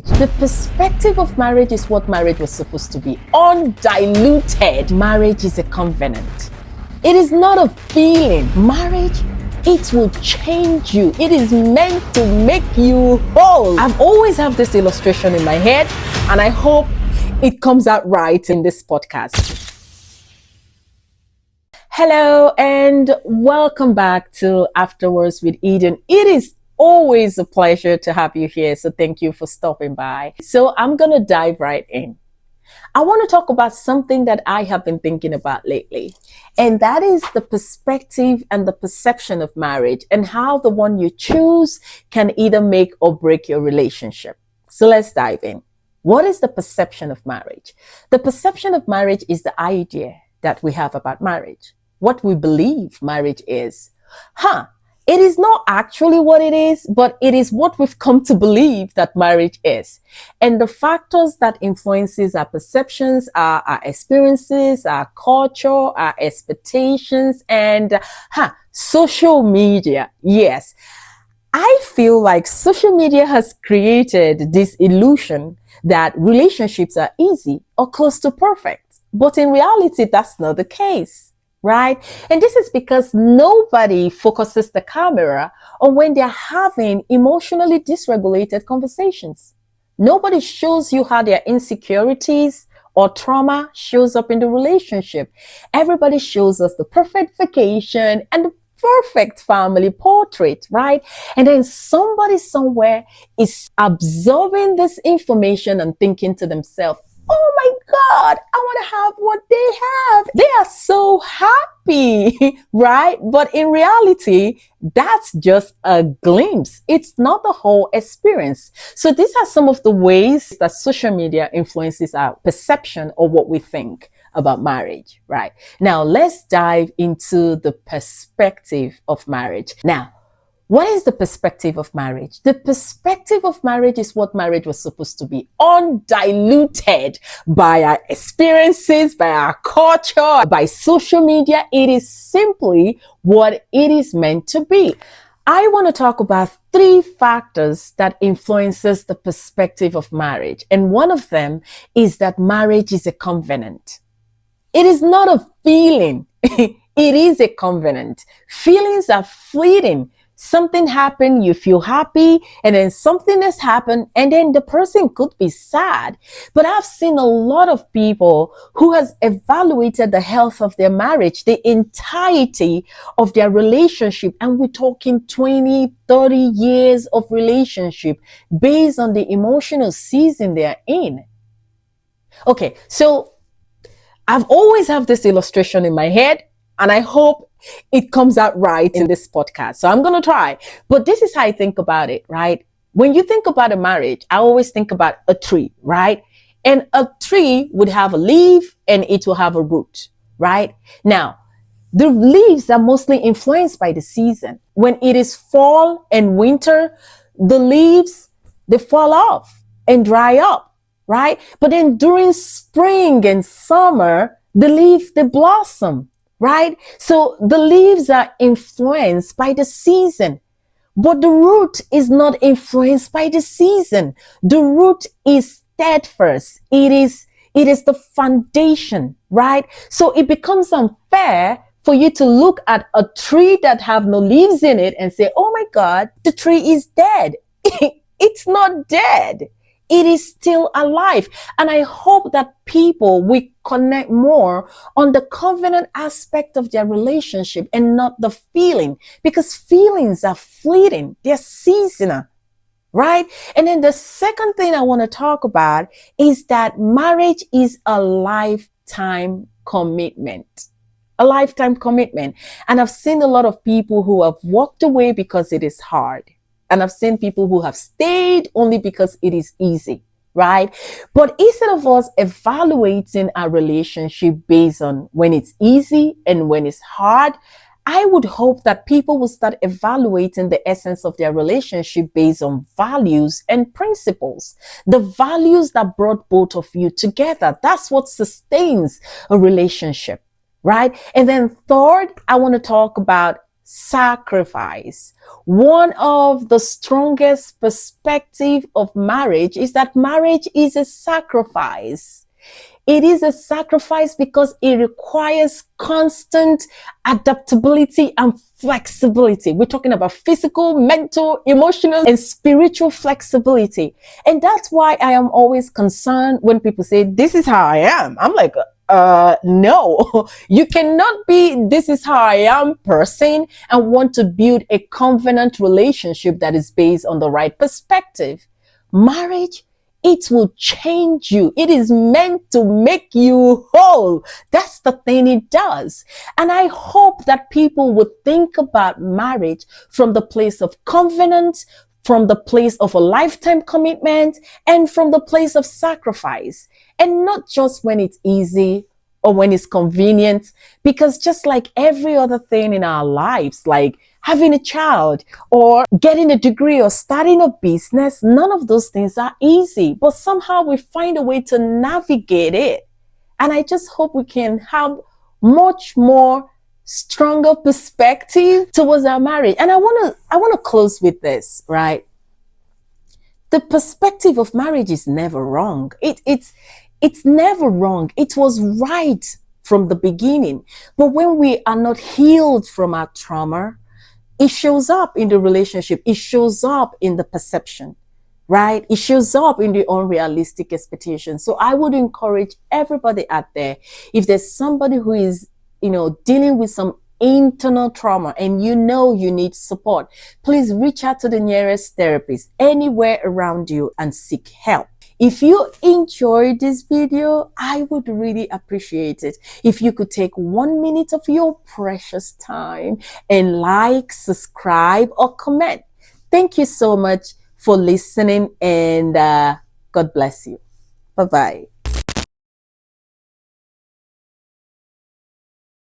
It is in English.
The perspective of marriage is what marriage was supposed to be. Undiluted. Marriage is a covenant. It is not a feeling. Marriage, it will change you. It is meant to make you whole. I've always have this illustration in my head, and I hope it comes out right in this podcast. Hello and welcome back to AfterWords with Eden. It is always a pleasure to have you here, so thank you for stopping by. So I'm gonna dive right in. I want to talk about something that I have been thinking about lately, and that is the perspective and the perception of marriage and how the one you choose can either make or break your relationship. So let's dive in. What is the perception of marriage? The perception of marriage is the idea that we have about marriage, what we believe marriage is. It is not actually what it is, but it is what we've come to believe that marriage is. And the factors that influences our perceptions are our experiences, our culture, our expectations, and social media. Yes, I feel like social media has created this illusion that relationships are easy or close to perfect. But in reality, that's not the case. Right? And this is because nobody focuses the camera on when they're having emotionally dysregulated conversations. Nobody shows you how their insecurities or trauma shows up in the relationship. Everybody shows us the perfect vacation and the perfect family portrait, right? And then somebody somewhere is absorbing this information and thinking to themselves, oh my God, I want to have what they have. They are so happy, right? But in reality, that's just a glimpse. It's not the whole experience. So these are some of the ways that social media influences our perception of what we think about marriage, right? Now, let's dive into the perspective of marriage. Now, what is the perspective of marriage? The perspective of marriage is what marriage was supposed to be, undiluted by our experiences, by our culture, by social media. It is simply what it is meant to be. I want to talk about 3 factors that influences the perspective of marriage. And one of them is that marriage is a covenant. It is not a feeling. It is a covenant. Feelings are fleeting. Something happened, you feel happy, and then something has happened, and then the person could be sad. But I've seen a lot of people who has evaluated the health of their marriage, the entirety of their relationship, and we're talking 20, 30 years of relationship based on the emotional season they're in. Okay, so I've always have this illustration in my head, and I hope it comes out right in this podcast. So I'm going to try. But this is how I think about it, right? When you think about a marriage, I always think about a tree, right? And a tree would have a leaf and it will have a root, right? Now, the leaves are mostly influenced by the season. When it is fall and winter, the leaves, they fall off and dry up, right? But then during spring and summer, the leaves, they blossom. Right? So the leaves are influenced by the season, but the root is not influenced by the season. The root is steadfast. It is the foundation, right? So it becomes unfair for you to look at a tree that have no leaves in it and say, oh my God, the tree is dead. It's not dead. It is still alive. And I hope that people will connect more on the covenant aspect of their relationship and not the feeling, because feelings are fleeting. They're seasonal, right? And then the second thing I want to talk about is that marriage is a lifetime commitment. A lifetime commitment. And I've seen a lot of people who have walked away because it is hard. And I've seen people who have stayed only because it is easy, right? But instead of us evaluating our relationship based on when it's easy and when it's hard, I would hope that people will start evaluating the essence of their relationship based on values and principles. The values that brought both of you together. That's what sustains a relationship, right? And then third, I want to talk about sacrifice. One of the strongest perspective of marriage is that marriage is a sacrifice. It is a sacrifice because it requires constant adaptability and flexibility. We're talking about physical, mental, emotional, and spiritual flexibility. And that's why I am always concerned when people say, "This is how I am." I'm like, no, you cannot be "this is how I am" person and want to build a covenant relationship that is based on the right perspective. Marriage, it will change you. It is meant to make you whole. That's the thing it does. And I hope that people would think about marriage from the place of covenant, from the place of a lifetime commitment, and from the place of sacrifice. And not just when it's easy or when it's convenient, because just like every other thing in our lives, like having a child or getting a degree or starting a business, none of those things are easy, but somehow we find a way to navigate it. And I just hope we can have much more stronger perspective towards our marriage. And I want to close with this, right? The perspective of marriage is never wrong. It's never wrong. It was right from the beginning. But when we are not healed from our trauma, it shows up in the relationship. It shows up in the perception, right? It shows up in the unrealistic expectations. So I would encourage everybody out there, if there's somebody who is, dealing with some internal trauma and you need support, please reach out to the nearest therapist anywhere around you and seek help. If you enjoyed this video, I would really appreciate it if you could take 1 minute of your precious time and like, subscribe, or comment. Thank you so much for listening, and God bless you. Bye-bye.